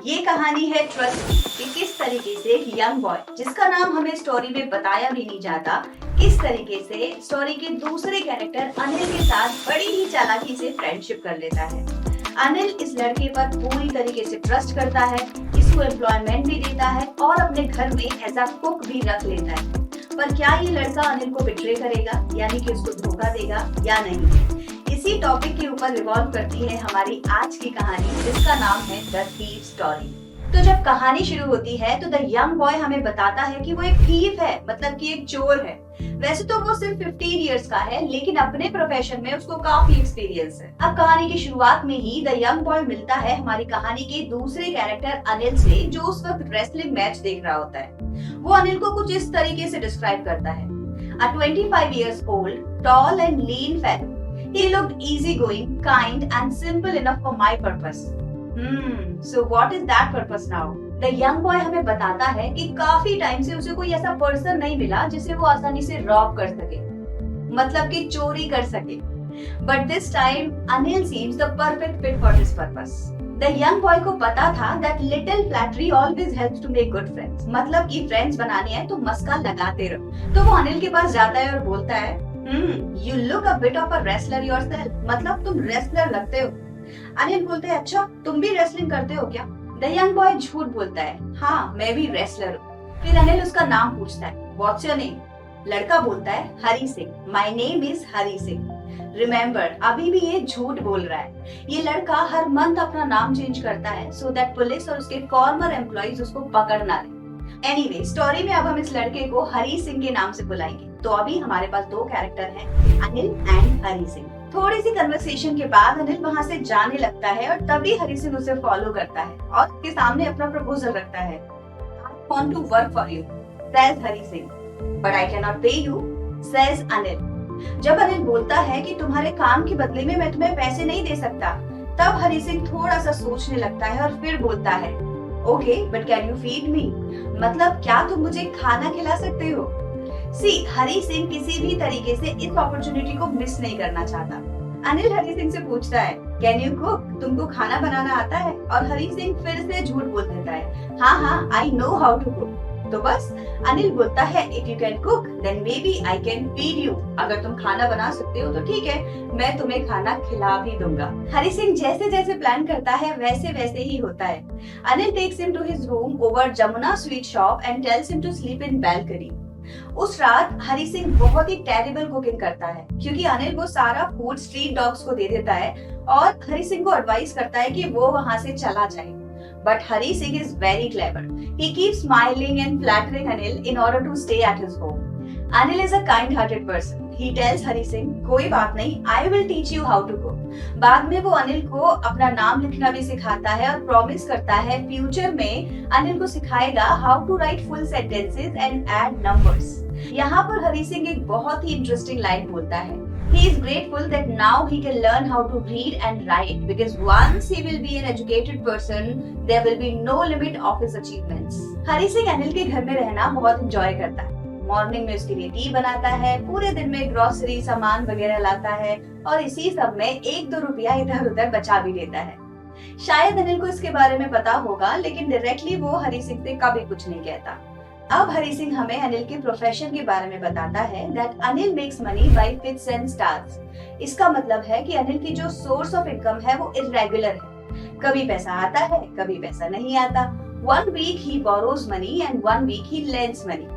ये कहानी है ट्रस्ट कि किस तरीके से एक यंग बॉय जिसका नाम हमें स्टोरी में बताया भी नहीं जाता, किस तरीके से स्टोरी के दूसरे कैरेक्टर अनिल के साथ बड़ी ही चालाकी से फ्रेंडशिप कर लेता है। अनिल इस लड़के पर पूरी तरीके से ट्रस्ट करता है, इसको एम्प्लॉयमेंट भी देता है और अपने घर में एज अ कुक भी रख लेता है। पर क्या ये लड़का अनिल को बिट्रे करेगा, यानी कि उसको धोखा देगा या नहीं? इसी टॉपिक के ऊपर रिवॉल्व करती है हमारी आज की कहानी, जिसका नाम है द थीफ स्टोरी। तो जब कहानी शुरू होती है तो द यंग बॉय हमें बताता है कि वो एक थीफ है, मतलब कि एक चोर है। वैसे तो वो सिर्फ 15 इयर्स का है, लेकिन अपने प्रोफेशन में उसको काफी एक्सपीरियंस है। अब कहानी की शुरुआत में ही द यंग बॉय मिलता है हमारी कहानी के दूसरे कैरेक्टर अनिल से, जो उस वक्त रेसलिंग मैच देख रहा होता है। वो अनिल को कुछ इस तरीके से डिस्क्राइब करता है: A 25 years old, tall and lean fellow. He looked easygoing, kind and simple enough for my purpose. So what is that purpose now? The young boy हमें बताता है कि काफी टाइम से उसे कोई ऐसा पर्सन नहीं मिला जिसे वो आसानी से रॉब कर सके, मतलब कि चोरी कर सके। But this time, Anil seems the perfect fit for this purpose. The young boy को पता था that little flattery always helps to make good friends. मतलब कि फ्रेंड्स बनाने हैं तो मस्का लगाते रहो। तो वो अनिल के पास जाता है और बोलता है, You look a bit of a wrestler yourself. मतलब तुम रेसलर लगते हो। अनिल बोलते हैं, अच्छा तुम भी रेसलिंग करते हो क्या? द यंग बॉय झूठ बोलता है, हाँ मैं भी रेसलर हूँ। फिर अनिल उसका नाम पूछता है, What's your name? लड़का बोलता है, Hari Singh. My name is Hari Singh. Remember, अभी भी ये झूठ बोल रहा है। ये लड़का हर मंथ अपना नाम चेंज करता है सो दैट पुलिस और उसके फॉर्मर एम्प्लॉइज उसको पकड़ ना ले। एनीवे, स्टोरी में अब हम इस लड़के को हरी सिंह के नाम से बुलाएंगे। तो अभी हमारे पास दो कैरेक्टर हैं, अनिल एंड हरी सिंह। थोड़ी सी कन्वर्सेशन के बाद अनिल वहाँ से जाने लगता है और तभी हरी सिंह उसे फॉलो करता है और उसके सामने अपना प्रपोजल रखता है। I want to work for you, says Hari Singh, but I cannot pay you, says Anil. जब अनिल बोलता है कि तुम्हारे काम के बदले में मैं तुम्हें पैसे नहीं दे सकता, तब हरी सिंह थोड़ा सा सोचने लगता है और फिर बोलता है, okay but can you feed me? मतलब क्या तुम मुझे खाना खिला सकते हो? हरी सिंह किसी भी तरीके से इस अपॉर्चुनिटी को मिस नहीं करना चाहता। अनिल हरी सिंह से पूछता है, कैन यू कुक? तुमको खाना बनाना आता है? और हरी सिंह फिर से झूठ बोल देता है, हाँ I know how to cook. तो बस अनिल बोलता है, if you can cook then maybe I can feed you. अगर तुम खाना बना सकते हो तो ठीक है, मैं तुम्हें खाना खिला भी दूंगा। हरी सिंह जैसे जैसे प्लान करता है वैसे वैसे ही होता है। Anil takes him to his room over Jamuna sweet shop and tells him to sleep in balcony. उस रात हरी सिंह बहुत ही टेरिबल कुकिंग करता है, क्योंकि अनिल वो सारा फूड स्ट्रीट डॉग्स को दे देता है और हरी सिंह को एडवाइस करता है कि वो वहाँ से चला जाए। But Hari Singh is very clever. He keeps smiling and flattering Anil in order to stay at his home. Anil is a kind-hearted person. He tells Hari Singh, कोई बात नहीं, I will teach you how to cook. बाद में वो अनिल को अपना नाम लिखना भी सिखाता है और प्रॉमिस करता है फ्यूचर में अनिल को सिखाएगा how to write full sentences and add numbers. यहाँ पर हरी सिंह एक बहुत ही इंटरेस्टिंग लाइन बोलता है, He is grateful that now he can learn how to read and write because once he will be an educated person, there will be no limit of his achievements. Hari Singh Anil के घर में रहना बहुत enjoy करता है। Morning में उसके लिए टी बनाता है, पूरे दिन में ग्रोसरी सामान वगैरह लाता है और इसी सब में 1-2 रुपया इधर उधर बचा भी लेता है। शायद अनिल को इसके बारे में पता होगा, लेकिन डायरेक्टली वो हरी सिंह से कभी कुछ नहीं कहता। अब हरी सिंह हमें अनिल के प्रोफेशन के बारे में बताता है that Anil makes money by fits and starts. इसका मतलब है कि अनिल की जो सोर्स ऑफ इनकम है वो इरेगुलर है, कभी पैसा आता है कभी पैसा नहीं आता। 1 week he borrows money and 1 week he lends money.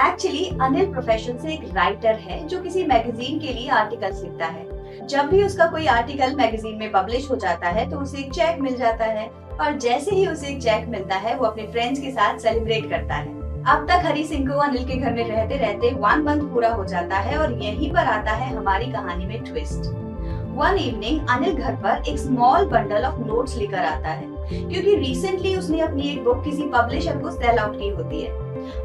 Actually Anil profession से एक राइटर है जो किसी मैगजीन के लिए आर्टिकल्स लिखता है। जब भी उसका कोई आर्टिकल मैगजीन में पब्लिश हो जाता है तो उसे एक चेक मिल जाता है और जैसे ही उसे एक चेक मिलता है वो अपने फ्रेंड्स के साथ सेलिब्रेट करता है। अब तक हरी सिंह को अनिल के घर में रहते रहते 1 month पूरा हो जाता है और यहीं पर आता है हमारी कहानी में ट्विस्ट। वन इवनिंग अनिल घर पर एक स्मॉल बंडल ऑफ नोट्स लेकर आता है, क्योंकि रिसेंटली उसने अपनी एक बुक किसी पब्लिशर को सेल आउट की होती है।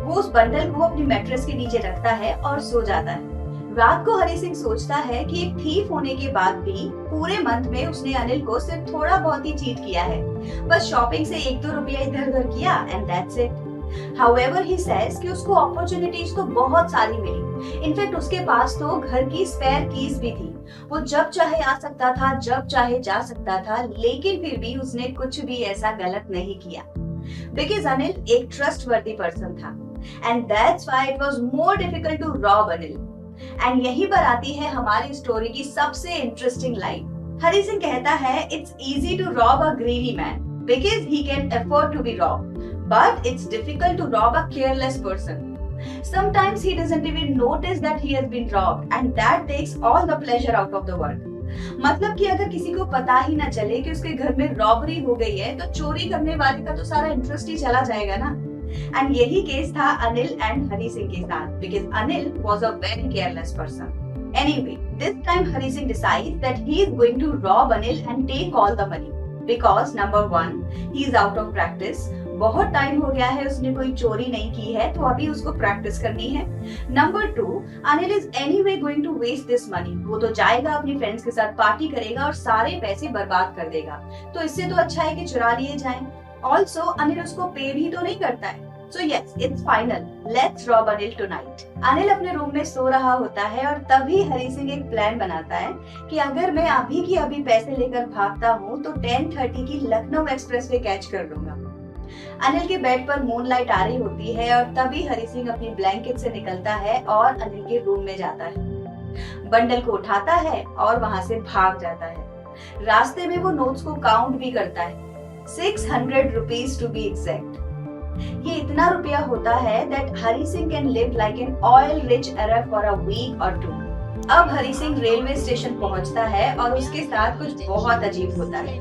वो उस बंडल को अपनी मैट्रेस के नीचे रखता है और सो जाता है। रात को हरी सिंह सोचता है कि एक थीफ होने के बाद भी पूरे मंथ में उसने अनिल को सिर्फ थोड़ा बहुत ही चीट किया है, बस शॉपिंग से 1-2 रुपया इधर उधर किया and that's it. However, he says कि उसको अपॉर्चुनिटीज तो बहुत सारी मिली। इनफैक्ट उसके पास तो घर की स्पेयर कीज भी थी। वो जब चाहे आ सकता था, जब चाहे जा सकता था, लेकिन फिर भी उसने कुछ भी ऐसा गलत नहीं किया। बिकॉज अनिल एक ट्रस्टवर्दी पर्सन था and that's why it was more difficult to rob Anil. And यहीं पर आती है हमारी स्टोरी की सबसे इंटरेस्टिंग लाइन। हरी सिंह कहता है it's easy to rob a greedy man because he can afford to be rob, but it's difficult to rob a careless person. Sometimes he doesn't even notice that he has been robbed and that takes all the pleasure out of the world. मतलब कि अगर किसी को पता ही ना चले कि उसके घर में रॉबरी हो गई है तो चोरी करने वाले का तो सारा इंटरेस्ट ही चला जाएगा ना। एंड यही केस था अनिल एंड हरी सिंह के साथ, because Anil was a very careless person. Anyway, this time Hari Singh decides that he is going to rob Anil and take all the money because number 1 he is out of practice. बहुत time हो गया है उसने कोई चोरी नहीं की है तो अभी उसको प्रैक्टिस करनी है। Number 2, Anil is anyway going to waste this money. वो तो जाएगा अपनी फ्रेंड्स के साथ पार्टी करेगा और सारे पैसे बर्बाद कर देगा, तो इससे तो अच्छा है कि चुरा लिए जाएं। ऑल्सो अनिल उसको पे भी तो नहीं करता है। So yes, it's final, let's rob Anil tonight. Anil अपने रूम में सो रहा होता है और तभी हरी सिंह एक प्लान बनाता है कि अगर मैं अभी की अभी पैसे लेकर भागता हूँ तो 10:30 की लखनऊ एक्सप्रेस वे कैच कर लूंगा। अनिल के बेड पर मूनलाइट आ रही होती है और तभी हरी सिंह अपनी ब्लैंकेट से निकलता है और अनिल के रूम में जाता है, बंडल को उठाता है और वहां से भाग जाता है। रास्ते में वो नोट्स को काउंट भी करता है, 600 रुपीज टू बी एग्जैक्ट। ये इतना रुपया होता है that Hari Singh can live like an oil rich Arab for a week और 2। अब हरी सिंह रेलवे स्टेशन पहुंचता है और उसके साथ कुछ बहुत अजीब होता है।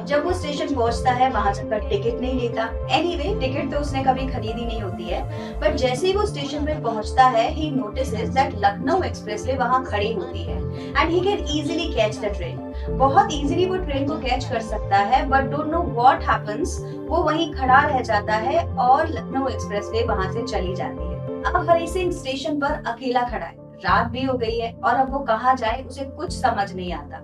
जब वो स्टेशन पहुंचता है वहां जाकर टिकट नहीं लेता। एनीवे, टिकट तो उसने कभी खरीदी नहीं होती है, बट जैसे ही वो स्टेशन पे पहुंचता है ही नोटिसेस दैट लखनऊ एक्सप्रेसवे वहां खड़ी होती है and he can easily catch the train. बहुत इजीली वो ट्रेन को कैच कर सकता है, but don't know what happens, वो वहीं खड़ा रह जाता है और लखनऊ एक्सप्रेसवे वहां से चली जाती है। अब हरी सिंह स्टेशन पर अकेला खड़ा है, रात भी हो गई है और अब वो कहाँ जाए उसे कुछ समझ नहीं आता।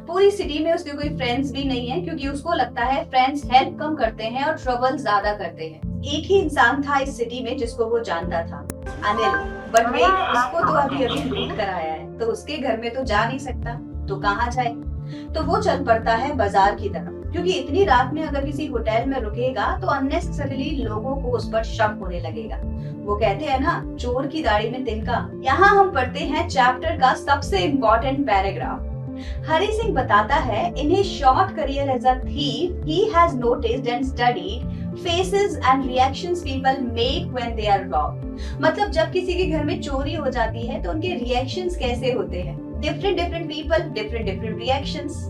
पूरी सिटी में उसके कोई फ्रेंड्स भी नहीं है क्योंकि उसको लगता है फ्रेंड्स हेल्प कम करते हैं और ट्रबल ज्यादा करते हैं। एक ही इंसान था इस सिटी में जिसको वो जानता था, अनिल। बट वेट, उसको तो अभी अभी लूट कर आया है तो उसके घर में तो जा नहीं सकता, तो कहाँ जाए? तो वो चल पड़ता है बाजार की तरफ, क्योंकि इतनी रात में अगर किसी होटल में रुकेगा तो अननेसेसरीली लोगों को उस पर शक होने लगेगा। वो कहते हैं ना, चोर की दाढ़ी में तिनका। यहाँ हम पढ़ते हैं चैप्टर का सबसे इम्पोर्टेंट पैराग्राफ। हरी सिंह बताता है, in his short career as a thief, he has noticed and studied faces and reactions people make when they are robbed। मतलब जब किसी के घर में चोरी हो जाती है तो उनके रिएक्शंस कैसे होते हैं। Different people, different reactions.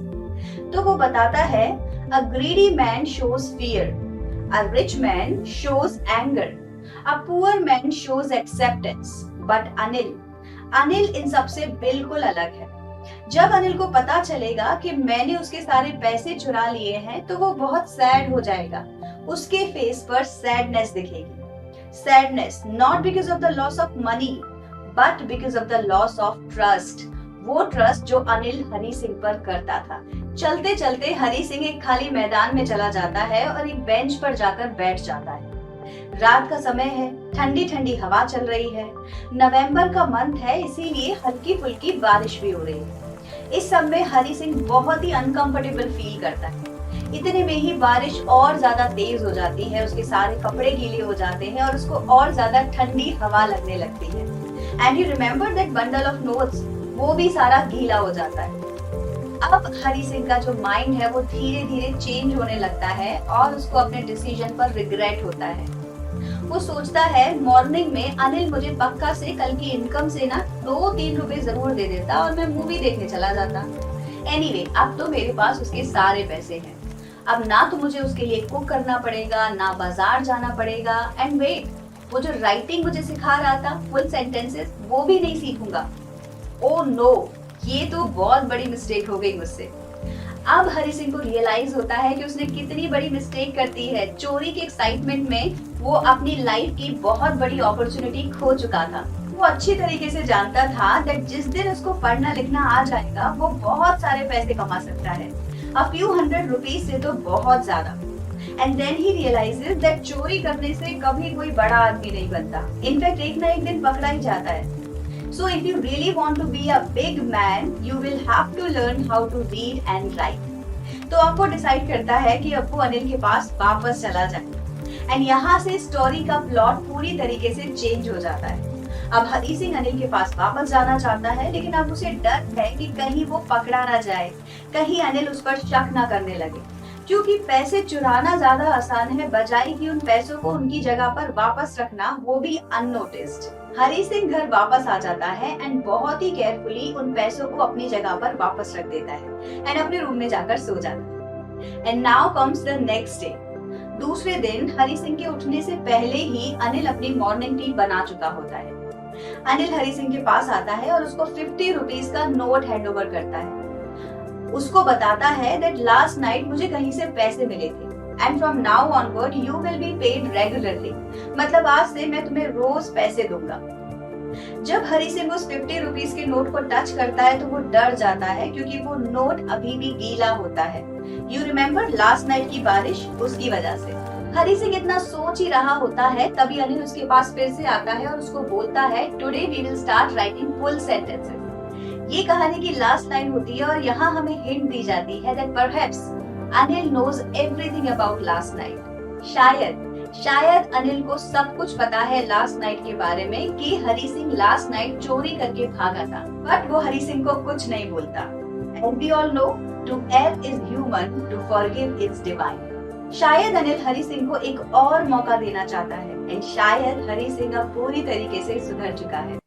तो वो बताता है, a greedy man shows fear, a rich man shows anger, a poor man shows acceptance, but Anil इन सबसे बिल्कुल अलग है। जब अनिल को पता चलेगा कि मैंने उसके सारे पैसे चुरा लिए हैं तो वो बहुत सैड हो जाएगा। उसके फेस पर सैडनेस दिखेगी। Sadness not because of the loss of money but because of the loss of trust. वो ट्रस्ट जो अनिल हरी सिंह पर करता था। चलते चलते हरी सिंह एक खाली मैदान में चला जाता है और एक बेंच पर जाकर बैठ जाता है। रात का समय है, ठंडी ठंडी हवा चल रही है, नवंबर का मंथ है, इसीलिए हल्की फुल्की बारिश भी हो रही है। इस सब में हरी सिंह बहुत ही अनकंफर्टेबल फील करता है। इतने में ही बारिश और ज्यादा तेज हो जाती है, उसके सारे कपड़े गीले हो जाते हैं और उसको और ज्यादा ठंडी हवा लगने लगती है। And you remember that bundle of notes, वो भी सारा गीला हो जाता है। अब हरी सिंह का जो माइंड है वो धीरे धीरे चेंज होने लगता है और उसको अपने डिसीजन पर रिग्रेट होता है। वो सोचता है, मॉर्निंग में अनिल मुझे पक्का से कल की इनकम से ना 2-3 रुपए जरूर दे देता और मैं मूवी देखने चला जाता। एनीवे, अब तो मेरे पास उसके सारे पैसे हैं। अब ना तो मुझे उसके लिए कुक करना पड़ेगा, ना बाजार जाना पड़ेगा। एंड वेट, वो जो राइटिंग मुझे सिखा रहा था फुल सेंटेंसेस, वो भी नहीं सीखूंगा। ओह नो, ये तो बहुत बड़ी मिस्टेक हो गई मुझसे। अब हरी सिंह को रियलाइज होता है कि उसने कितनी बड़ी मिस्टेक कर दी है। चोरी के एक्साइटमेंट में वो अपनी लाइफ की बहुत बड़ी अपॉर्चुनिटी खो चुका था। वो अच्छी तरीके से जानता था कि जिस दिन उसको पढ़ना लिखना आ जाएगा वो बहुत सारे पैसे कमा सकता है, a few hundred rupees से तो बहुत ज्यादा। And then he realizes that चोरी करने से कभी कोई बड़ा आदमी नहीं बनता। इनफैक्ट एक ना एक दिन पकड़ा ही जाता है। So if you really want to be a big man, you will have to learn how to read and write. तो आपको डिसाइड करता है कि अब वो अनिल के पास वापस चला जाए एंड यहाँ से स्टोरी का प्लॉट पूरी तरीके से चेंज हो जाता है। अब हरी सिंह अनिल के पास वापस जाना चाहता है, लेकिन अब उसे डर है कि कहीं वो पकड़ा ना जाए, कहीं अनिल उस पर शक ना करने लगे, क्योंकि पैसे चुराना ज्यादा आसान है बजाय कि उन पैसों को उनकी जगह पर वापस रखना, वो भी अननोटिस्ड। हरी सिंह घर वापस आ जाता है एंड बहुत ही केयरफुली उन पैसों को अपनी जगह पर वापस रख देता है एंड अपने रूम में जाकर सो जाता है। And now comes the next day. दूसरे दिन हरी सिंह के उठने से पहले ही अनिल अपनी मॉर्निंग टी बना चुका होता है। अनिल हरी सिंह के पास आता है और उसको 50 रुपीज का नोट हैंड ओवर करता है। उसको बताता है दैट लास्ट नाइट मुझे कहीं से पैसे मिले थे and from now onward you will be paid regularly, मतलब आज से मैं तुम्हें रोज पैसे दूंगा। जब हरी सिंह उस 50 रुपीज के नोट को टच करता है तो वो डर जाता है, क्योंकि वो नोट अभी भी गीला होता है। यू रिमेम्बर लास्ट नाइट की बारिश, उसकी वजह से। हरी सिंह इतना सोच ही रहा होता है, तभी अनिल उसके पास फिर से आता है और उसको बोलता है today we will start writing full sentences. ये कहानी की लास्ट लाइन होती है और यहाँ हमें हिंट दी जाती है that perhaps Anil knows everything about last night. शायद अनिल को सब कुछ पता है लास्ट नाइट के बारे में कि हरी सिंह लास्ट नाइट चोरी करके भागा था, बट वो हरी सिंह को कुछ नहीं बोलता। And we all know to err is human, to forgive is divine. शायद अनिल हरी सिंह को एक और मौका देना चाहता है एंड शायद हरी सिंह अब पूरी तरीके से सुधर चुका है।